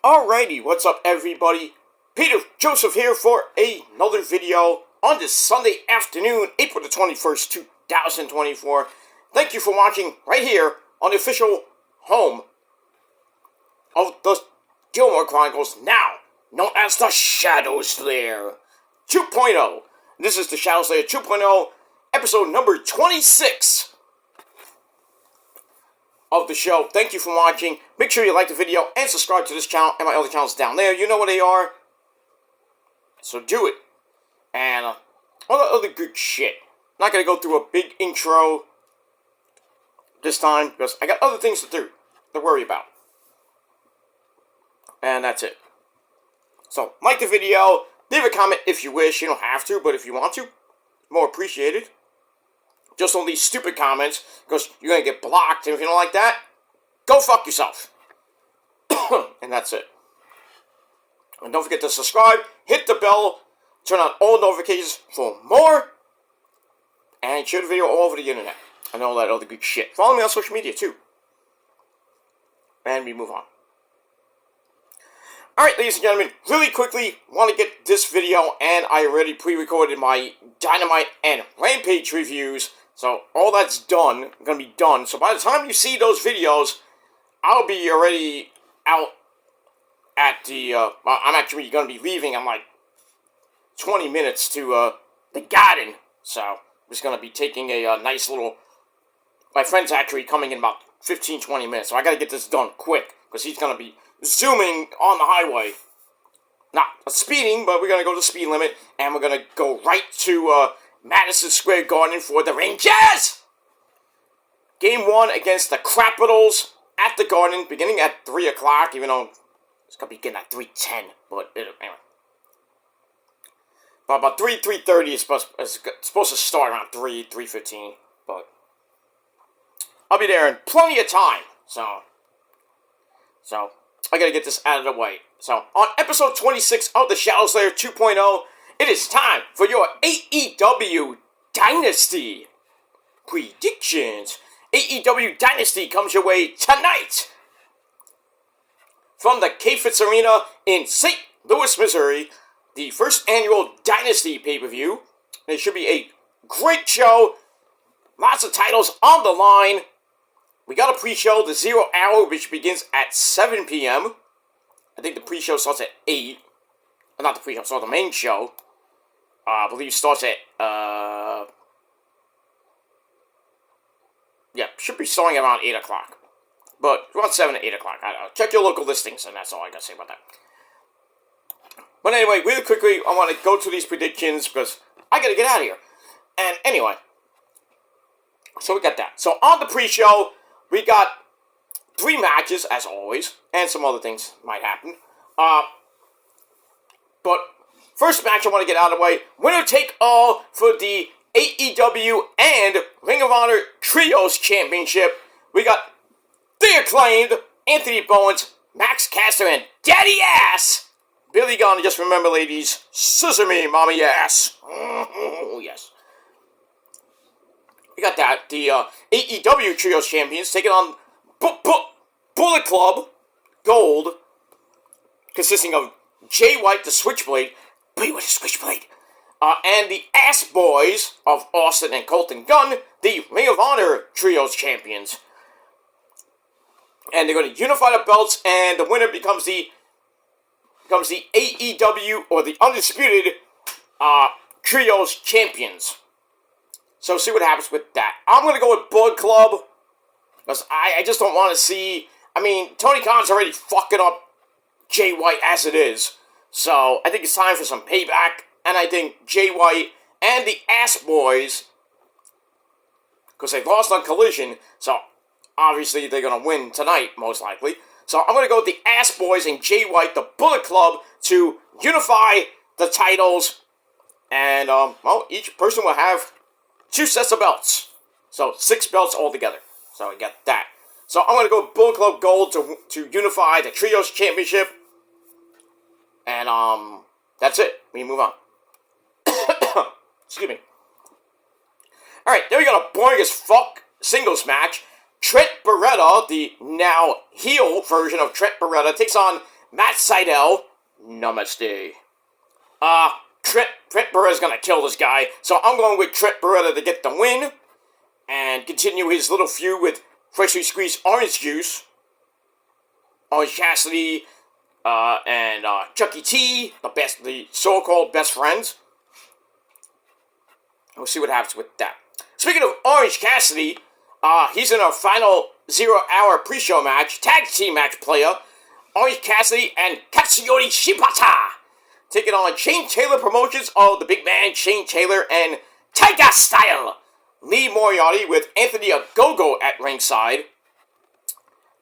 Alrighty, what's up everybody? Peter Joseph here for another video on this Sunday afternoon, April the 21st, 2024. Thank you for watching right here on the official home of the Gilmore Chronicles, now known as the Shadow Slayer 2.0. This is the Shadow Slayer 2.0, episode number 26 of the show. Thank you for watching. Make sure you like the video and subscribe to this channel and my other channels down there. You know what they are. So do it. And all the other good shit. I'm not going to go through a big intro this time because I got other things to worry about. And that's it. So, like the video, leave a comment if you wish. You don't have to, but if you want to, more appreciated. Just on these stupid comments, because you're going to get blocked, and if you don't like that, go fuck yourself. And that's it. And don't forget to subscribe, hit the bell, turn on all notifications for more, and share the video all over the internet, and all that other good shit. Follow me on social media, too. And we move on. Alright, ladies and gentlemen, really quickly, want to get this video, and I already pre-recorded my Dynamite and Rampage reviews, so all that's done, going to be done. So by the time you see those videos, I'll be already out at the, I'm actually going to be leaving in like 20 minutes to the garden. So I'm just going to be taking a nice little, my friend's actually coming in about 15-20 minutes, so I got to get this done quick, because he's going to be zooming on the highway. Not speeding, but we're going to go to the speed limit, and we're going to go right to Madison Square Garden for the Rangers! Game 1 against the Capitals at the Garden, beginning at 3 o'clock, even though it's going to begin at 3:10, but anyway. But about 3:30 is supposed to start around 3:15, but I'll be there in plenty of time, so I gotta get this out of the way. So, on episode 26 of the Shadow Slayer 2.0, it is time for your AEW Dynasty predictions. AEW Dynasty comes your way tonight from the K-Fitz Arena in St. Louis, Missouri, the first annual Dynasty pay-per-view. It should be a great show, lots of titles on the line. We got a pre-show, the 0 Hour, which begins at 7 p.m. I think the pre-show starts at 8. Not the pre-show, so the main show. I believe starts at, yeah, should be starting around 8 o'clock. But around 7 to 8 o'clock. I don't know. Check your local listings, and that's all I got to say about that. But anyway, really quickly, I want to go through these predictions, because I got to get out of here. And anyway, so we got that. So on the pre-show, we got 3 matches, as always, and some other things might happen. But first match I want to get out of the way, winner take all for the AEW and Ring of Honor Trios Championship. We got the acclaimed Anthony Bowens, Max Caster, and Daddy Ass Billy Gunn. Just remember, ladies, scissor me, mommy ass. Oh, yes. We got that. The AEW Trios Champions taking on Bullet Club Gold, consisting of Jay White, the Switchblade, Be with the Switchblade, and the Ass Boys of Austin and Colton Gunn, the Ring of Honor Trios Champions. And they're going to unify the belts, and the winner becomes the AEW, or the Undisputed Trios Champions. So see what happens with that. I'm going to go with Bullet Club, because I just don't want to see, I mean, Tony Khan's already fucking up Jay White as it is. So I think it's time for some payback, and I think Jay White and the Ass Boys, because they lost on Collision, so obviously they're going to win tonight, most likely. So I'm going to go with the Ass Boys and Jay White, the Bullet Club, to unify the titles, and, well, each person will have 2 sets of belts. So 6 belts altogether. So we got that. So I'm going to go with Bullet Club Gold to unify the Trios Championship. And, that's it. We move on. Excuse me. Alright, then we got a boring as fuck singles match. Trent Beretta, the now heel version of Trent Beretta, takes on Matt Sydal, namaste. Trent Beretta's gonna kill this guy, so I'm going with Trent Beretta to get the win and continue his little feud with freshly squeezed orange juice. Orange Cassidy and Chucky T, the so-called best friends. We'll see what happens with that. Speaking of Orange Cassidy, he's in our final 0-hour pre-show match, tag team match player. Orange Cassidy and Katsuyori Shibata taking on Shane Taylor Promotions of the big man Shane Taylor and Tiger Style. Lee Moriarty with Anthony Ogogo at ringside.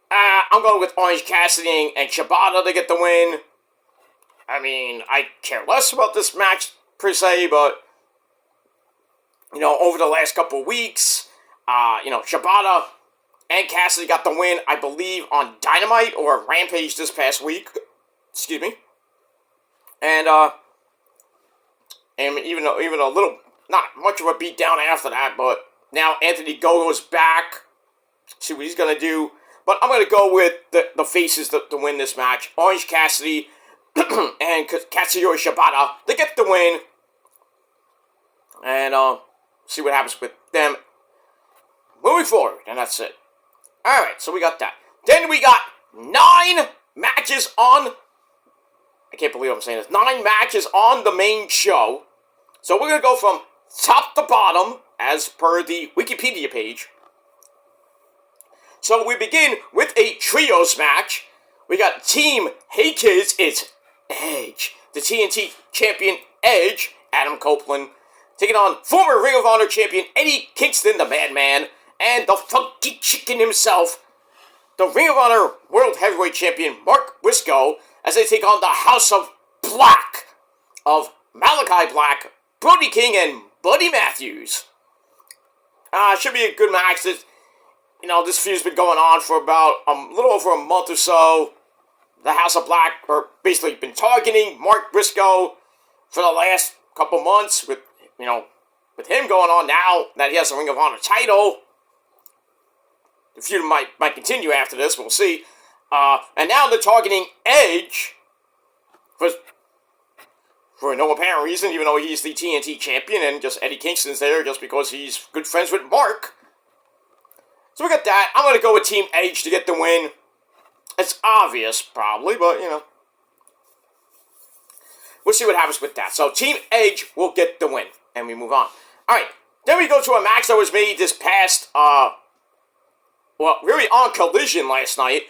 I'm going with Orange Cassidy and Shibata to get the win. I mean, I care less about this match per se, but over the last couple of weeks, Shibata and Cassidy got the win, I believe, on Dynamite or Rampage this past week. Excuse me. And even a little, not much of a beatdown after that, but now Anthony Gogo's back. See what he's going to do. But I'm going to go with the faces to win this match. Orange Cassidy and Katsuyori Shibata to get the win. And see what happens with them moving forward. And that's it. Alright, so we got that. Then we got 9 matches on... I can't believe I'm saying this. 9 matches on the main show. So we're going to go from top to bottom, as per the Wikipedia page. So we begin with a trios match. We got Team Hey Kids, it's Edge. The TNT champion Edge, Adam Copeland, taking on former Ring of Honor champion Eddie Kingston, the Madman, and the Funky Chicken himself, the Ring of Honor World Heavyweight Champion Mark Briscoe, as they take on the House of Black of Malachi Black, Brody King, and Buddy Matthews. Should be a good match. This feud's been going on for about a little over a month or so. The House of Black are basically been targeting Mark Briscoe for the last couple months with him going on now that he has a Ring of Honor title. The feud might continue after this, we'll see. And now they're targeting Edge for no apparent reason, even though he's the TNT champion and just Eddie Kingston's there just because he's good friends with Mark. So we got that. I'm going to go with Team Edge to get the win. It's obvious, probably, but, we'll see what happens with that. So Team Edge will get the win, and we move on. Alright, then we go to a match that was made this past, really on Collision last night.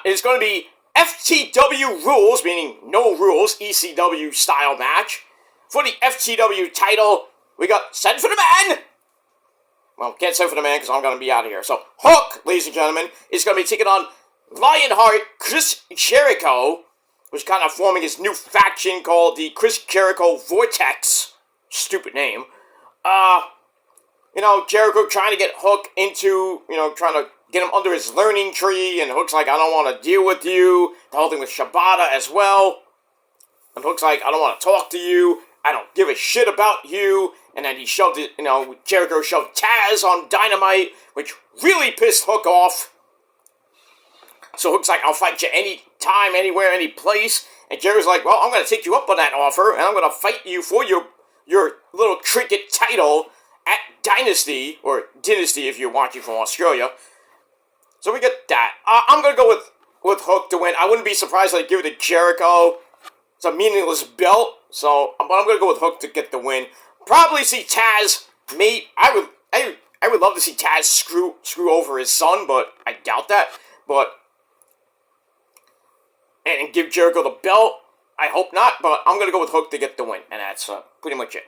It's going to be FTW Rules, meaning no rules, ECW style match. For the FTW title, we got Send for the Man. Well, can't send for the man because I'm going to be out of here. So, Hook, ladies and gentlemen, is going to be taking on Lionheart Chris Jericho, who's kind of forming his new faction called the Chris Jericho Vortex. Stupid name. Jericho trying to get Hook into, trying to get him under his learning tree, and Hook's like, I don't want to deal with you. The whole thing with Shibata as well. And Hook's like, I don't want to talk to you. I don't give a shit about you. And then he shoved it, Jericho shoved Taz on Dynamite, which really pissed Hook off. So Hook's like, I'll fight you anytime, anywhere, any place. And Jericho's like, well, I'm going to take you up on that offer, and I'm going to fight you for your little trinket title at Dynasty, or Dynasty if you're watching from Australia. So we get that. I'm going to go with Hook to win. I wouldn't be surprised if they give it to Jericho. It's a meaningless belt, but I'm going to go with Hook to get the win. Probably see Taz. I would love to see Taz screw over his son, but I doubt that. And give Jericho the belt. I hope not, but I'm going to go with Hook to get the win, and that's pretty much it.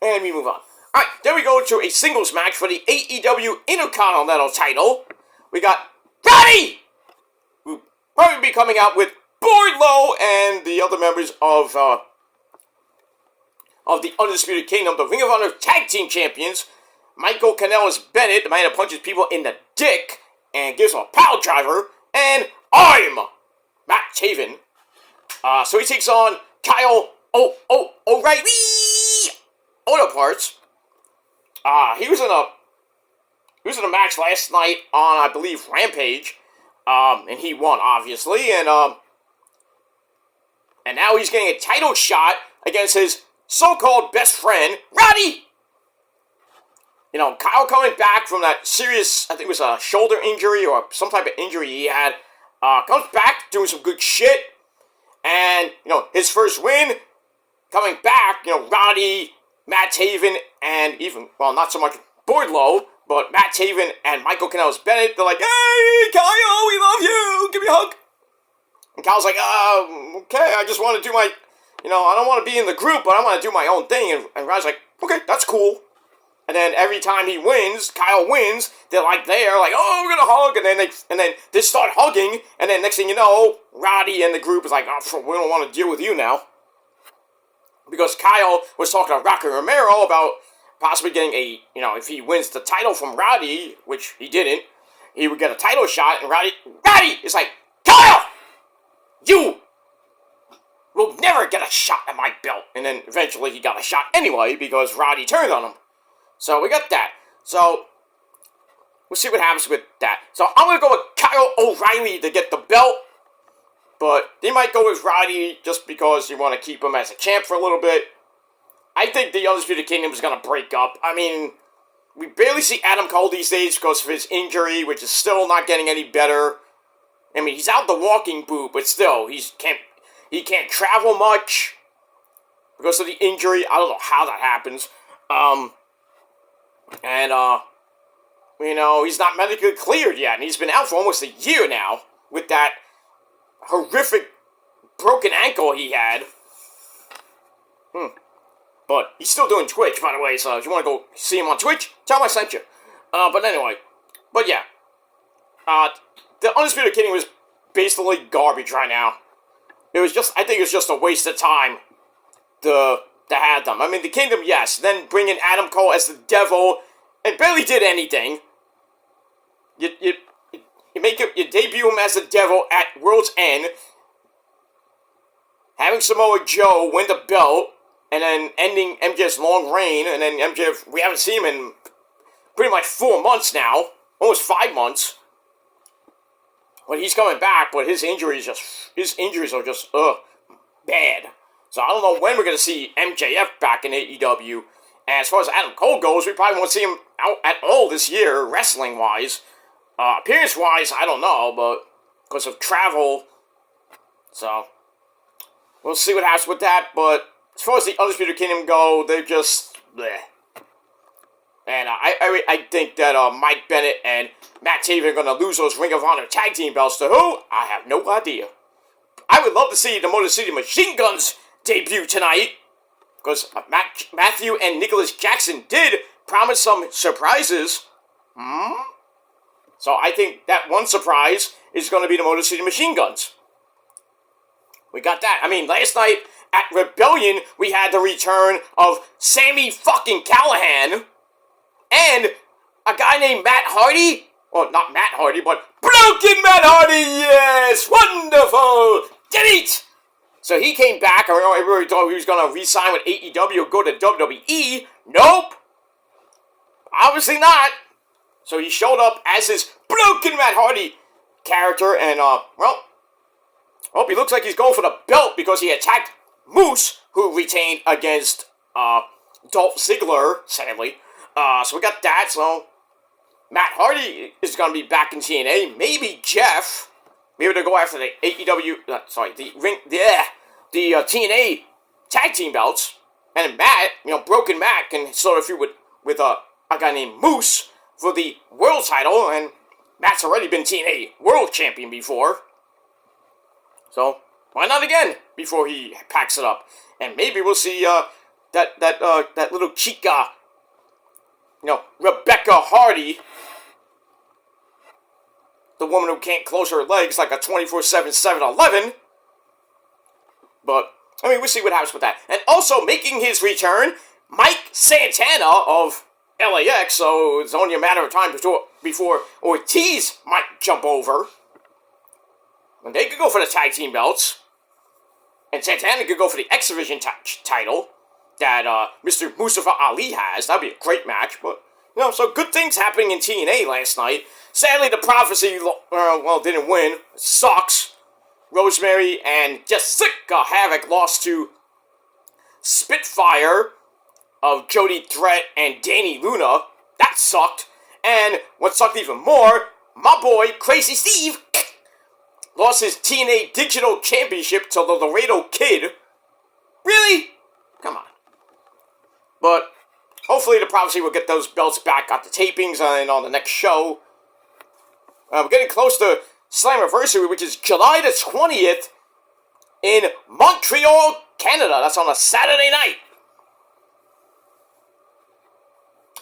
And we move on. Alright, then we go to a singles match for the AEW Intercontinental title. We got Roddy, who probably be coming out with Wardlow and the other members of the Undisputed Kingdom, the Ring of Honor Tag Team Champions. Michael Kanellis-Bennett, the man that punches people in the dick and gives them a power driver. And I'm Matt Taven. So he takes on Kyle O'Reilly. Auto Parts. He was in a match last night on, I believe, Rampage. And he won, obviously, and now he's getting a title shot against his so-called best friend, Roddy! Kyle coming back from that serious, I think it was a shoulder injury or some type of injury he had, comes back doing some good shit, and, his first win, coming back, Roddy, Matt Taven, and even, well, not so much Wardlow, but Matt Taven and Michael Kanellis-Bennett, they're like, hey, Kyle, we love you, give me a hug. And Kyle's like, okay, I just want to do my, I don't want to be in the group, but I want to do my own thing. And Roddy's like, okay, that's cool. And then every time he wins, Kyle wins, they're like, oh, we're going to hug. And then they start hugging. And then next thing you know, Roddy and the group is like, oh, we don't want to deal with you now. Because Kyle was talking to Rocky Romero about possibly getting a, if he wins the title from Roddy, which he didn't, he would get a title shot. And Roddy is like, Kyle! You will never get a shot at my belt. And then eventually he got a shot anyway because Roddy turned on him. So we got that. So we'll see what happens with that. So I'm going to go with Kyle O'Reilly to get the belt. But they might go with Roddy just because you want to keep him as a champ for a little bit. I think the Undisputed Kingdom is going to break up. I mean, we barely see Adam Cole these days because of his injury, which is still not getting any better. I mean, he's out the walking boot, but still, he can't travel much because of the injury. I don't know how that happens. He's not medically cleared yet, and he's been out for almost a year now with that horrific broken ankle he had. But he's still doing Twitch, by the way, so if you want to go see him on Twitch, tell him I sent you. But anyway, the Undisputed Kingdom was basically garbage right now. I think it was just a waste of time to have them. I mean, the Kingdom, yes. Then bring in Adam Cole as the Devil, and barely did anything. You debut him as the Devil at World's End, having Samoa Joe win the belt, and then ending MJF's long reign, and then MJF, we haven't seen him in pretty much 4 months now, almost 5 months. But he's coming back, but his injuries are just bad. So I don't know when we're going to see MJF back in AEW. And as far as Adam Cole goes, we probably won't see him out at all this year, wrestling-wise. Appearance-wise, I don't know, but because of travel. So we'll see what happens with that. But as far as the Undisputed Kingdom go, they're just bleh. And I think that Mike Bennett and Matt Taven are going to lose those Ring of Honor tag team belts to who? I have no idea. I would love to see the Motor City Machine Guns debut tonight. Because Matthew and Nicholas Jackson did promise some surprises. So I think that one surprise is going to be the Motor City Machine Guns. We got that. I mean, last night at Rebellion, we had the return of Sammy fucking Callahan. And a guy named Matt Hardy. Well, not Matt Hardy, but Broken Matt Hardy, yes! Wonderful! Delete! So he came back. Everybody thought he was going to re-sign with AEW or go to WWE. Nope. Obviously not. So he showed up as his Broken Matt Hardy character. And, he looks like he's going for the belt because he attacked Moose, who retained against Dolph Ziggler, sadly. So we got that. So Matt Hardy is going to be back in TNA. Maybe Jeff. Maybe they'll go after the AEW. The TNA tag team belts. And Matt, Broken Matt can sort of feud with a guy named Moose for the world title. And Matt's already been TNA world champion before. So why not again before he packs it up? And maybe we'll see that little chica. Rebecca Hardy, the woman who can't close her legs like a 24/7 7-Eleven. But, we'll see what happens with that. And also making his return, Mike Santana of LAX, so it's only a matter of time before Ortiz might jump over. And they could go for the tag team belts. And Santana could go for the X Division title that Mr. Mustafa Ali has. That'd be a great match, but, So good things happening in TNA last night. Sadly, the Prophecy, didn't win. It sucks. Rosemary and Jessica Havoc lost to Spitfire of Jody Threat and Danny Luna. That sucked. And what sucked even more, my boy, Crazy Steve, lost his TNA Digital Championship to the Laredo Kid. Really? Come on. But hopefully the Prophecy will get those belts back at the tapings and on the next show. We're getting close to Slammiversary, which is July the 20th in Montreal, Canada. That's on a Saturday night.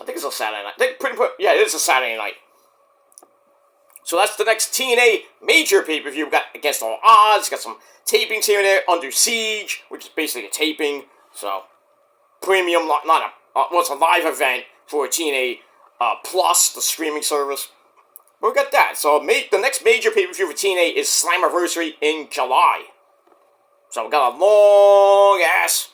I think it's a Saturday night. Yeah, it is a Saturday night. So that's the next TNA major pay-per-view. We've got Against All Odds, got some tapings here and there. Under Siege, which is basically a taping. So, premium, it's a live event for TNA Plus, the streaming service. But we got that. So the next major pay-per-view for TNA is Slammiversary in July. So we got a long ass.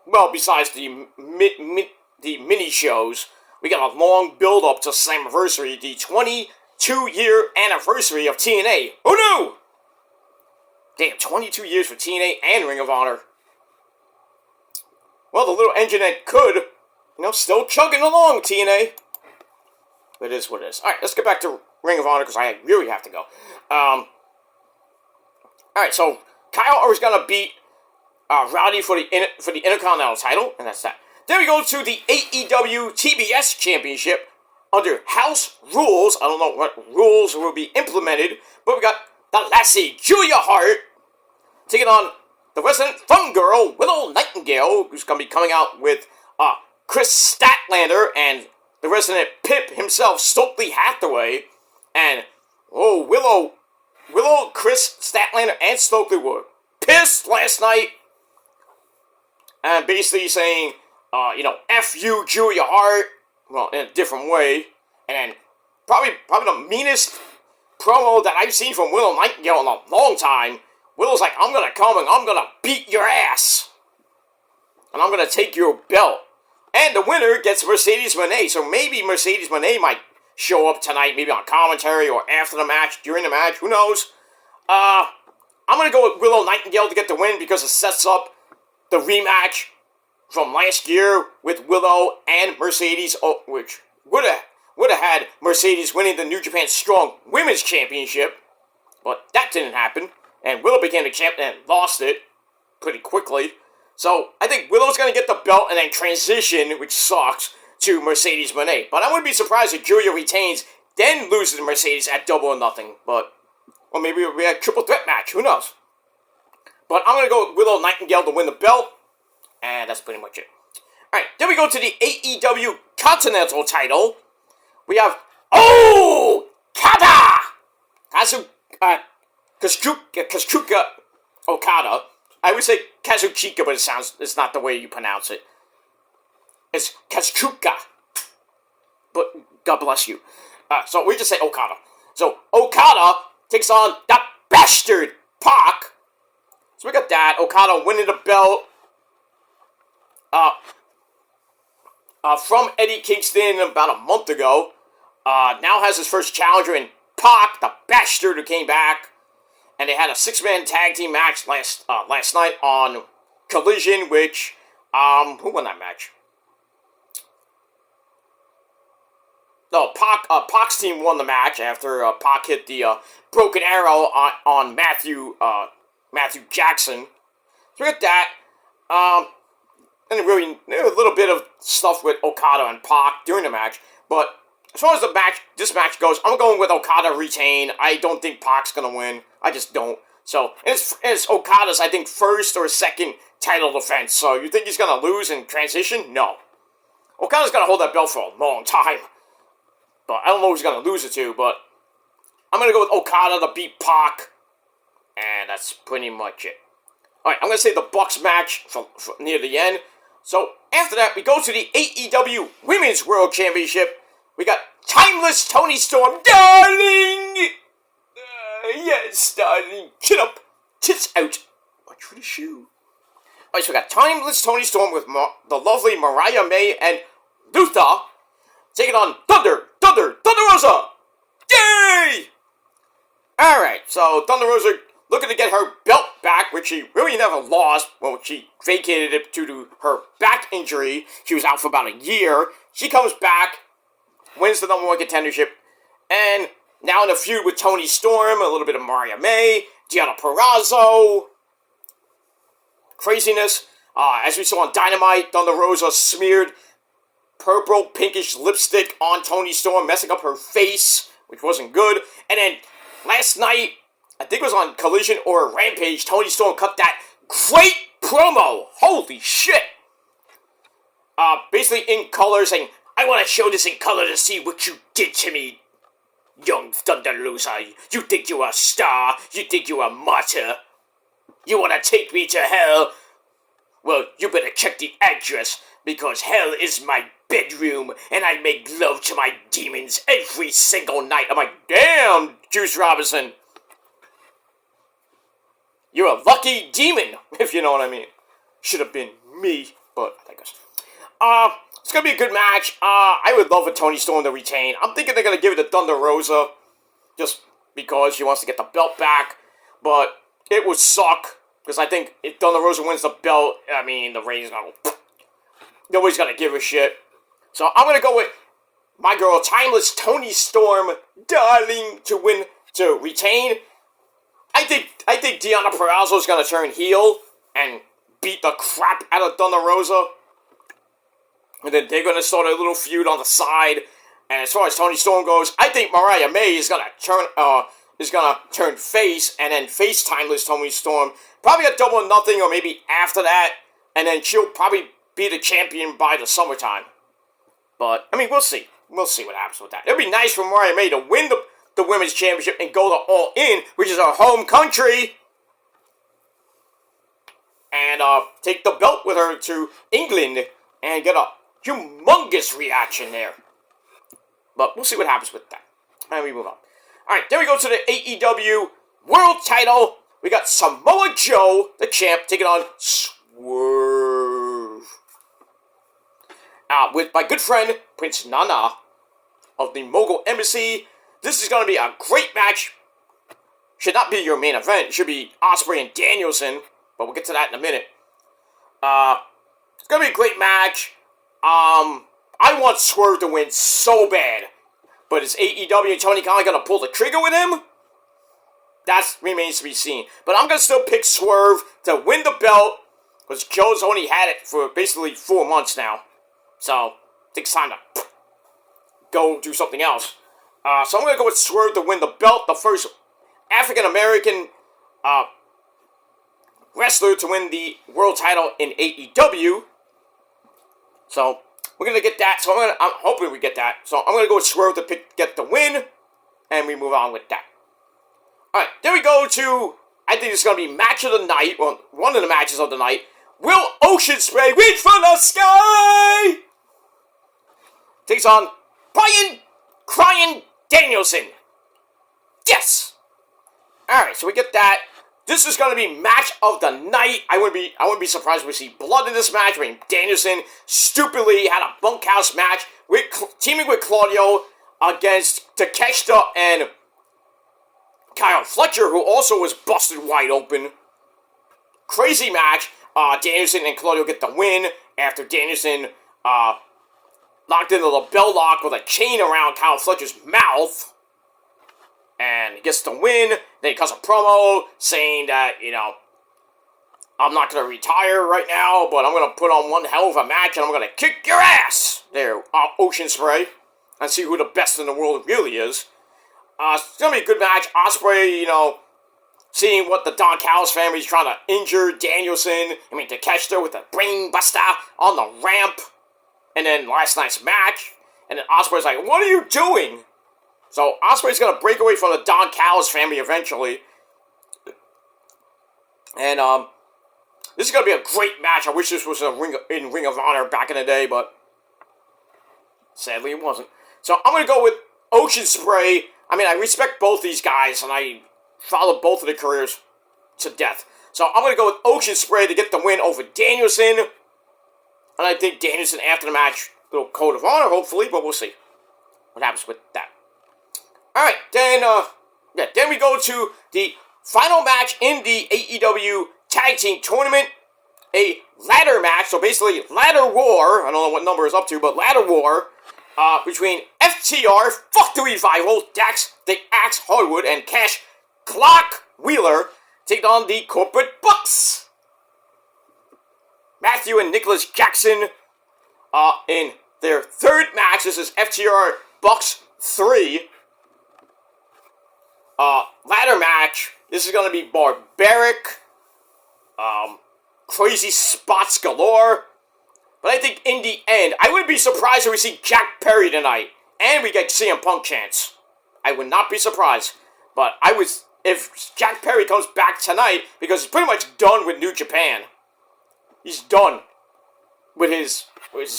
Well, besides the mini shows, we got a long build up to Slammiversary, the 22-year anniversary of TNA. Who knew? Damn, 22 years for TNA and Ring of Honor. Well, the little engine that could, still chugging along, TNA. It is what it is. Alright, let's get back to Ring of Honor, because I really have to go. Alright, so Kyle is going to beat Rowdy for the Intercontinental title, and that's that. Then we go to the AEW TBS Championship under House Rules. I don't know what rules will be implemented, but we got the Lassie, Julia Hart, taking on the resident fun girl, Willow Nightingale, who's going to be coming out with Chris Statlander and the resident Pip himself, Stokely Hathaway, and Willow, Chris Statlander, and Stokely were pissed last night, and basically saying, F you, Julia Hart, well, in a different way, and then probably the meanest promo that I've seen from Willow Nightingale in a long time. Willow's like, I'm gonna come and I'm gonna beat your ass, and I'm gonna take your belt. And the winner gets Mercedes Moné, so maybe Mercedes Moné might show up tonight, maybe on commentary or after the match, during the match, who knows. I'm going to go with Willow Nightingale to get the win because it sets up the rematch from last year with Willow and Mercedes, which would have had Mercedes winning the New Japan Strong Women's Championship, but that didn't happen, and Willow became the champion and lost it pretty quickly. So, I think Willow's going to get the belt and then transition, which sucks, to Mercedes Moné. But I wouldn't be surprised if Julia retains, then loses to Mercedes at Double or Nothing. Or maybe it'll be a triple threat match, who knows. But I'm going to go with Willow Nightingale to win the belt, and that's pretty much it. Alright, then we go to the AEW Continental title. We have, Kata! Kazuchika Okada. I would say Kazuchika, but it's not the way you pronounce it. It's Kazuchika. But God bless you. So we just say Okada. So Okada takes on the bastard Pac. So we got that. Okada winning the belt from Eddie Kingston about a month ago. Now has his first challenger in Pac, the bastard who came back. And they had a 6-man tag team match last night on Collision, which, who won that match? No, Pac's team won the match after Pac hit the broken arrow on Matthew Jackson. So we got that. And really, a little bit of stuff with Okada and Pac during the match, but as far as this match goes, I'm going with Okada retain. I don't think Pac's going to win. I just don't. So, it's Okada's, I think, first or second title defense. So, you think he's going to lose in transition? No. Okada's going to hold that belt for a long time. But I don't know who's going to lose it to, but I'm going to go with Okada to beat Pac. And that's pretty much it. Alright, I'm going to say the Bucks match for near the end. So, after that, we go to the AEW Women's World Championship. We got Timeless Tony Storm. Darling! Yes, darling. Chin up. Tits out. Watch for the shoe. Alright, so we got Timeless Tony Storm with the lovely Mariah May and Luther taking on Thunder Rosa. Yay! Alright, so Thunder Rosa looking to get her belt back, which she really never lost. Well, she vacated it due to her back injury. She was out for about a year. She comes back, wins the number one contendership, and now in a feud with Toni Storm, a little bit of Mariah May, Deonna Purrazzo. Craziness. As we saw on Dynamite, Thunder Rosa smeared purple pinkish lipstick on Toni Storm, messing up her face, which wasn't good. And then last night, I think it was on Collision or Rampage, Toni Storm cut that great promo. Holy shit. Basically in color saying, I want to show this in color to see what you did to me, young Thunder Rosa. You think you're a star? You think you're a martyr? You want to take me to hell? Well, you better check the address, because hell is my bedroom, and I make love to my demons every single night. I'm like, damn, Juice Robinson. You're a lucky demon, if you know what I mean. Should have been me, but I guess. It's going to be a good match. I would love for Toni Storm to retain. I'm thinking they're going to give it to Thunder Rosa, just because she wants to get the belt back, but it would suck. Because I think if Thunder Rosa wins the belt, I mean, the ratings going to go... Nobody's going to give a shit. So I'm going to go with my girl, Timeless Toni Storm, darling, to retain. I think Deonna Purrazzo is going to turn heel and beat the crap out of Thunder Rosa. And then they're going to start a little feud on the side. And as far as Toni Storm goes, I think Mariah May is going to turn face, and then face Timeless Toni Storm. Probably a double or nothing, or maybe after that, and then she'll probably be the champion by the summertime. But, I mean, we'll see. We'll see what happens with that. It'd be nice for Mariah May to win the Women's Championship and go to All In, which is her home country, and take the belt with her to England and get a humongous reaction there. But we'll see what happens with that. And we move on. Alright, then we go to the AEW World Title. We got Samoa Joe, the champ, taking on Swerve. With my good friend, Prince Nana, of the Mogul Embassy. This is going to be a great match. Should not be your main event. It should be Ospreay and Danielson, but we'll get to that in a minute. It's going to be a great match. I want Swerve to win so bad. But is AEW and Tony Khan going to pull the trigger with him? That remains to be seen. But I'm going to still pick Swerve to win the belt, because Joe's only had it for basically 4 months now. So, I think it's time to go do something else. So I'm going to go with Swerve to win the belt, the first African-American wrestler to win the world title in AEW. So, we're going to get that. So, I'm hoping we get that. So, I'm going to go with Swerve to get the win, and we move on with that. Alright, then we go to, I think it's going to be match of the night, well, one of the matches of the night. Will Ocean Spray reach for the sky? Takes on Brian Crying Danielson. Yes! Alright, so we get that. This is going to be match of the night. I wouldn't be surprised if we see blood in this match. I mean, Danielson stupidly had a bunkhouse match with teaming with Claudio against Takeshita and Kyle Fletcher, who also was busted wide open. Crazy match. Danielson and Claudio get the win after Danielson locked into the bell lock with a chain around Kyle Fletcher's mouth. And he gets the win. Then he cuts a promo saying that, I'm not going to retire right now, but I'm going to put on one hell of a match and I'm going to kick your ass there, Ocean Spray, and see who the best in the world really is. It's going to be a good match. Ospreay, seeing what the Don Callis family is trying to injure Danielson. Takeshita with a brain buster on the ramp. And then last night's match. And then Ospreay's like, what are you doing? So Ospreay's going to break away from the Don Callis family eventually. And this is going to be a great match. I wish this was in Ring of Honor back in the day, but sadly it wasn't. So I'm going to go with Ocean Spray. I respect both these guys, and I follow both of their careers to death. So I'm going to go with Ocean Spray to get the win over Danielson. And I think Danielson, after the match, little code of honor, hopefully, but we'll see. what happens with that. Alright, then we go to the final match in the AEW Tag Team Tournament. A ladder match, so basically ladder war, I don't know what number is up to, but ladder war, between FTR, Fuck the Revival, Dax, the Axe Hardwood, and Cash Clock Wheeler, taking on the Corporate Bucks. Matthew and Nicholas Jackson, in their third match. This is FTR Bucks 3. Ladder match. This is going to be barbaric. Crazy spots galore. But I think in the end, I wouldn't be surprised if we see Jack Perry tonight. And we get CM Punk chance. I would not be surprised. But if Jack Perry comes back tonight, because he's pretty much done with New Japan. He's done with his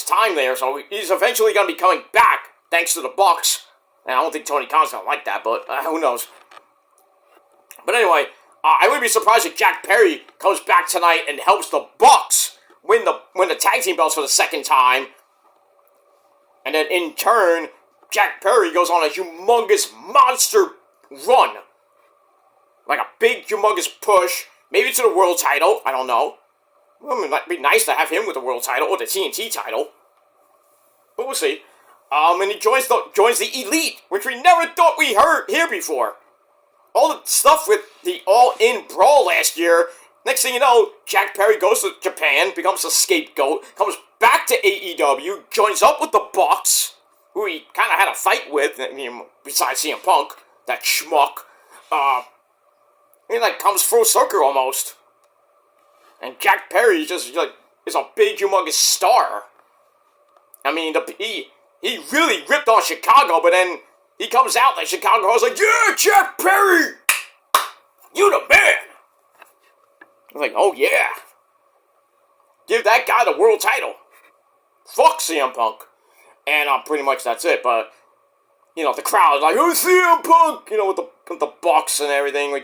time there, so he's eventually going to be coming back, thanks to the Bucks. And I don't think Tony Khan's going to like that, but who knows. But anyway, I wouldn't be surprised if Jack Perry comes back tonight and helps the Bucks win the tag team belts for the second time. And then in turn, Jack Perry goes on a humongous monster run. Like a big, humongous push. Maybe to the world title, I don't know. Well, it might be nice to have him with the world title or the TNT title. But we'll see. And he joins the Elite, which we never thought we hear before. All the stuff with the All-In Brawl last year. Next thing you know, Jack Perry goes to Japan, becomes a scapegoat, comes back to AEW, joins up with the Bucks, who he kind of had a fight with, besides CM Punk, that schmuck. He comes full circle almost. And Jack Perry is a big, humongous star. I mean, he really ripped on Chicago, but then he comes out like Chicago. I was like, yeah, Jack Perry! You the man! I was like, oh yeah. Give that guy the world title. Fuck CM Punk. And pretty much that's it, but, the crowd is like, oh, CM Punk! With the Bucks and everything,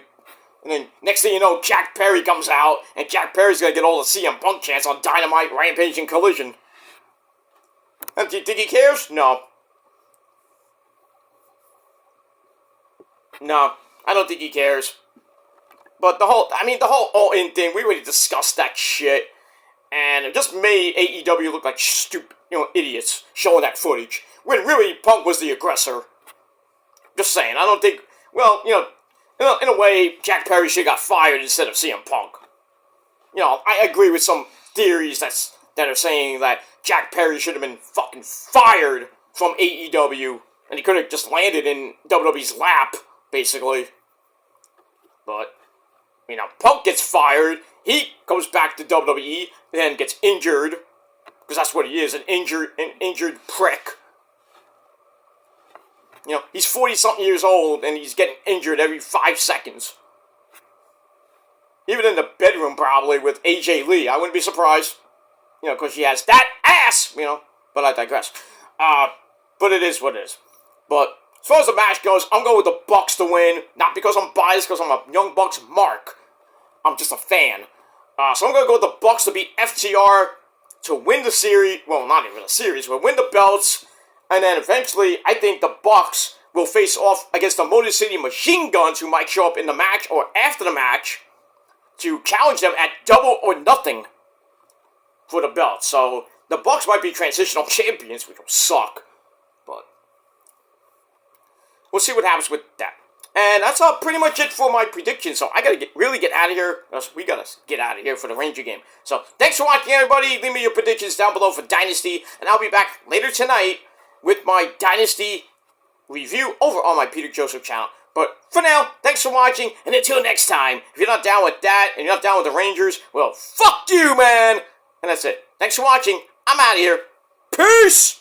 and then, next thing you know, Jack Perry comes out, and Jack Perry's gonna get all the CM Punk chants on Dynamite, Rampage, and Collision. And do you think he cares? No. No, I don't think he cares. But the whole All-In thing, we already discussed that shit. And it just made AEW look like stupid, idiots, showing that footage. When really, Punk was the aggressor. Just saying, I don't think, in a way, Jack Perry should have got fired instead of CM Punk. I agree with some theories that are saying that Jack Perry should have been fucking fired from AEW, and he could have just landed in WWE's lap, basically. But, Punk gets fired, he goes back to WWE, then gets injured, because that's what he is, an injured prick. He's 40-something years old, and he's getting injured every 5 seconds. Even in the bedroom, probably, with AJ Lee. I wouldn't be surprised. Because she has that ass, But I digress. But it is what it is. But as far as the match goes, I'm going with the Bucks to win. Not because I'm biased, because I'm a Young Bucks mark. I'm just a fan. So I'm going to go with the Bucks to beat FTR to win the series. Well, not even the series, but win the belts. And then eventually, I think the Bucks will face off against the Motor City Machine Guns, who might show up in the match or after the match, to challenge them at Double or Nothing for the belt. So the Bucks might be transitional champions, which will suck. But we'll see what happens with that. And that's pretty much it for my predictions. So I gotta really get out of here. We gotta get out of here for the Ranger game. So thanks for watching, everybody. Leave me your predictions down below for Dynasty, and I'll be back later tonight with my Dynasty review over on my Peter Joseph channel. But for now, thanks for watching, and until next time, if you're not down with that, and you're not down with the Rangers, well, fuck you, man! And that's it. Thanks for watching. I'm out of here. Peace!